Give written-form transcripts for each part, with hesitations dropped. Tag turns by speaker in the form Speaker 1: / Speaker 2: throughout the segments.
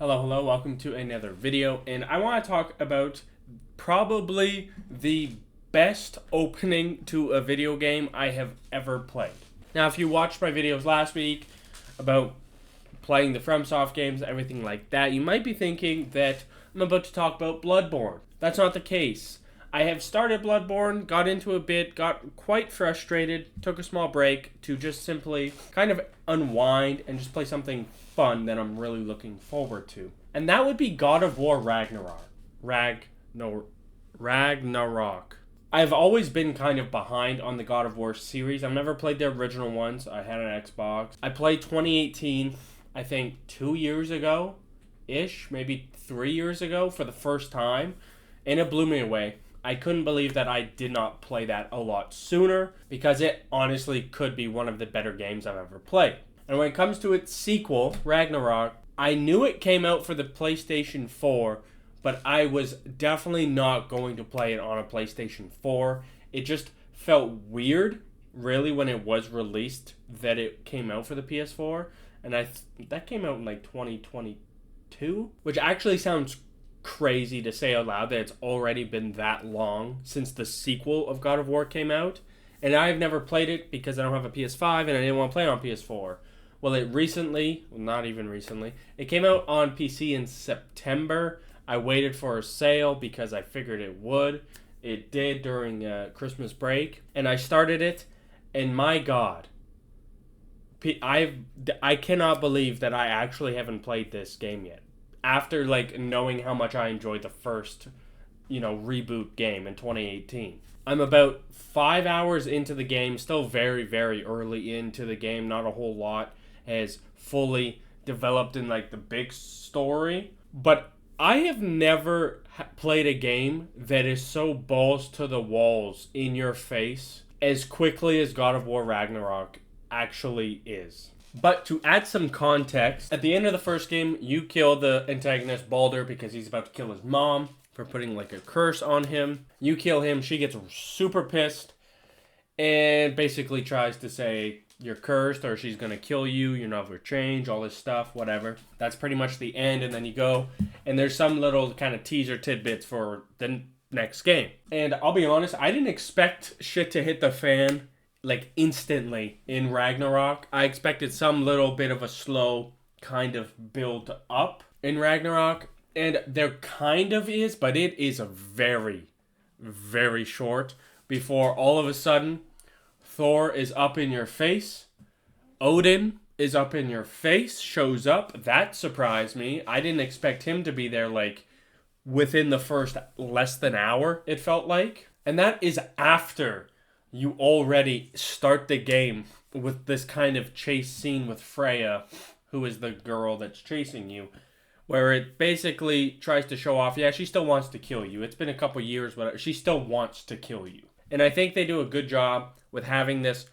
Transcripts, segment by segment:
Speaker 1: Hello, welcome to another video, and I want to talk about probably the best opening to a video game I have ever played. Now, if you watched my videos last week about playing the FromSoft games, everything like that, you might be thinking that I'm about to talk about Bloodborne. That's not the case. I have started Bloodborne, got into a bit, got quite frustrated, took a small break to just simply kind of unwind and just play something fun that I'm really looking forward to. And that would be God of War Ragnarok. Ragnarok. I've always been kind of behind on the God of War series. I've never played the original ones. I had an Xbox. I played 2018, I think 2 years ago-ish, maybe 3 years ago for the first time. And it blew me away. I couldn't believe that I did not play that a lot sooner because it honestly could be one of the better games I've ever played. And when it comes to its sequel, Ragnarok, I knew it came out for the PlayStation 4, but I was definitely not going to play it on a PlayStation 4. It just felt weird, really, when it was released that it came out for the PS4. And that came out in like 2022, which actually sounds crazy to say out loud that it's already been that long since the sequel of God of War came out. And I've never played it because I don't have a PS5 and I didn't want to play it on PS4. Well, not even recently, it came out on PC in September. I waited for a sale because I figured it would. It did during Christmas break. And I started it, and my God, I cannot believe that I actually haven't played this game yet. After knowing how much I enjoyed the first, reboot game in 2018. I'm about 5 hours into the game, still very, very early into the game. Not a whole lot has fully developed in the big story. But I have never played a game that is so balls to the walls in your face as quickly as God of War Ragnarok actually is. But to add some context, at the end of the first game, you kill the antagonist Baldur because he's about to kill his mom for putting a curse on him. You kill him, she gets super pissed and basically tries to say you're cursed or she's going to kill you, you're never change, all this stuff, whatever. That's pretty much the end, and then you go and there's some little kind of teaser tidbits for the next game. And I'll be honest, I didn't expect shit to hit the fan instantly in Ragnarok. I expected some little bit of a slow kind of build up in Ragnarok, and there kind of is, but it is a very, very short before all of a sudden Thor is up in your face. Odin is up in your face, shows up. That surprised me. I didn't expect him to be there within the first less than hour, it felt like. And that is after you already start the game with this kind of chase scene with Freya, who is the girl that's chasing you, where it basically tries to show off, yeah, she still wants to kill you. It's been a couple years, but she still wants to kill you. And I think they do a good job with having this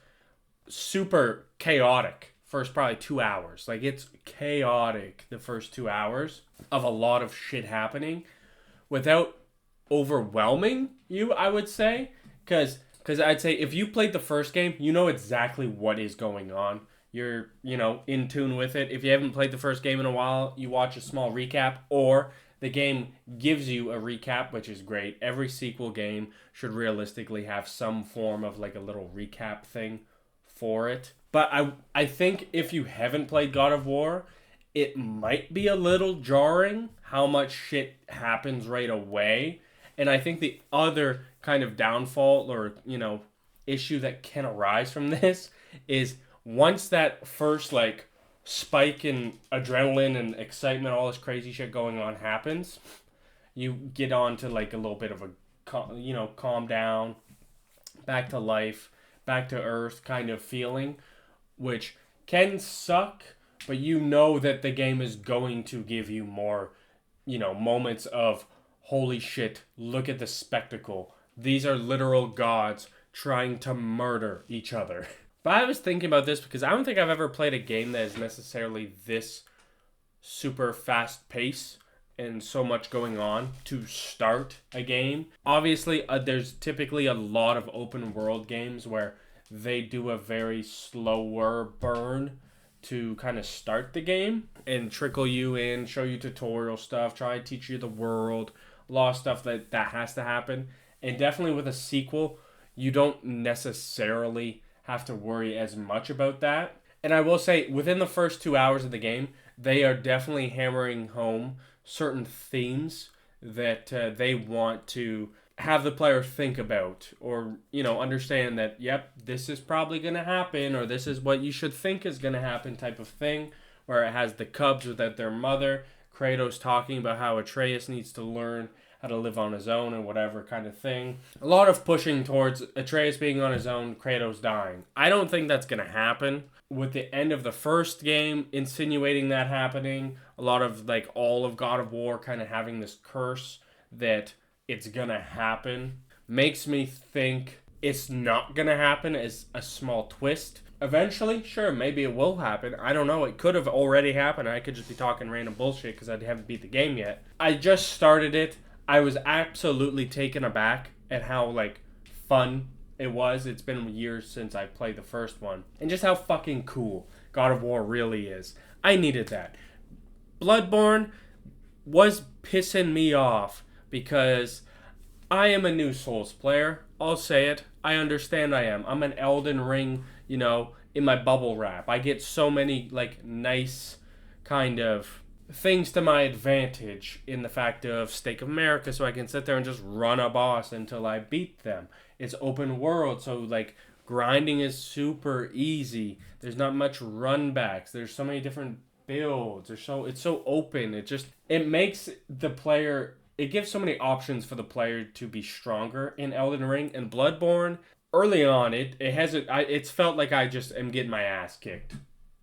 Speaker 1: super chaotic first probably 2 hours. It's chaotic the first 2 hours of a lot of shit happening without overwhelming you, I would say. Because I'd say if you played the first game, you know exactly what is going on. You're, in tune with it. If you haven't played the first game in a while, you watch a small recap, or the game gives you a recap, which is great. Every sequel game should realistically have some form of a little recap thing for it. But I think if you haven't played God of War, it might be a little jarring how much shit happens right away. And I think the other kind of downfall or, issue that can arise from this is once that first, spike in adrenaline and excitement, all this crazy shit going on happens, you get on to, a little bit of a, calm down, back to life, back to earth kind of feeling, which can suck, but that the game is going to give you more, moments of, holy shit, look at the spectacle. These are literal gods trying to murder each other. But I was thinking about this because I don't think I've ever played a game that is necessarily this super fast pace and so much going on to start a game. Obviously, there's typically a lot of open world games where they do a very slower burn to kind of start the game and trickle you in, show you tutorial stuff, try and teach you the world, a lot of stuff that has to happen. And definitely with a sequel, you don't necessarily have to worry as much about that. And I will say, within the first 2 hours of the game, they are definitely hammering home certain themes that they want to have the player think about, or understand that, yep, this is probably going to happen, or this is what you should think is going to happen type of thing, where it has the cubs without their mother, Kratos talking about how Atreus needs to learn how to live on his own and whatever kind of thing. A lot of pushing towards Atreus being on his own, Kratos dying. I don't think that's going to happen. With the end of the first game insinuating that happening, a lot of like all of God of War kind of having this curse that it's gonna happen, makes me think it's not gonna happen as a small twist. Eventually, sure, maybe it will happen. I don't know. It could have already happened. I could just be talking random bullshit because I haven't beat the game yet. I just started it. I was absolutely taken aback at how like fun it was. It's been years since I played the first one, and just how fucking cool God of War really is. I needed that. Bloodborne was pissing me off because I am a new Souls player. I'll say it. I understand I am. I'm an Elden Ring, in my bubble wrap. I get so many, like, nice kind of things to my advantage in the fact of Stake of America, so I can sit there and just run a boss until I beat them. It's open world, so, like, grinding is super easy. There's not much runbacks. There's so many different builds. It's so open. It makes the player... It gives so many options for the player to be stronger in Elden Ring. And Bloodborne, early on, it's felt like I just am getting my ass kicked.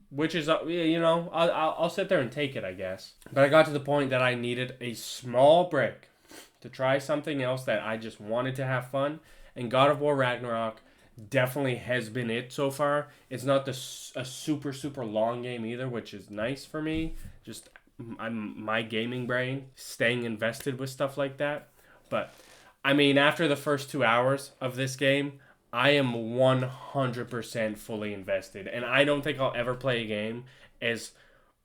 Speaker 1: Which is, I'll sit there and take it, I guess. But I got to the point that I needed a small break to try something else that I just wanted to have fun. And God of War Ragnarok definitely has been it so far. It's not a super, super long game either, which is nice for me. Just... my gaming brain staying invested with stuff like that. But I mean, after the first 2 hours of this game, I am 100% fully invested, and I don't think I'll ever play a game as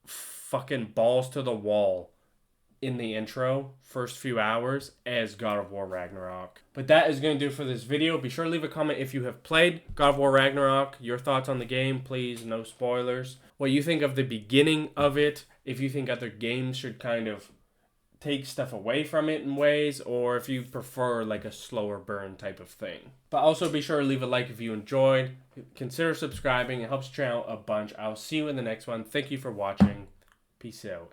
Speaker 1: fucking balls to the wall in the intro first few hours as God of War Ragnarok. But that is going to do for this video. Be sure to leave a comment if you have played God of War Ragnarok, your thoughts on the game, please, no spoilers, what you think of the beginning of it, if you think other games should kind of take stuff away from it in ways, or if you prefer like a slower burn type of thing. But also be sure to leave a like if you enjoyed. Consider subscribing. It helps the channel a bunch. I'll see you in the next one. Thank you for watching. Peace out.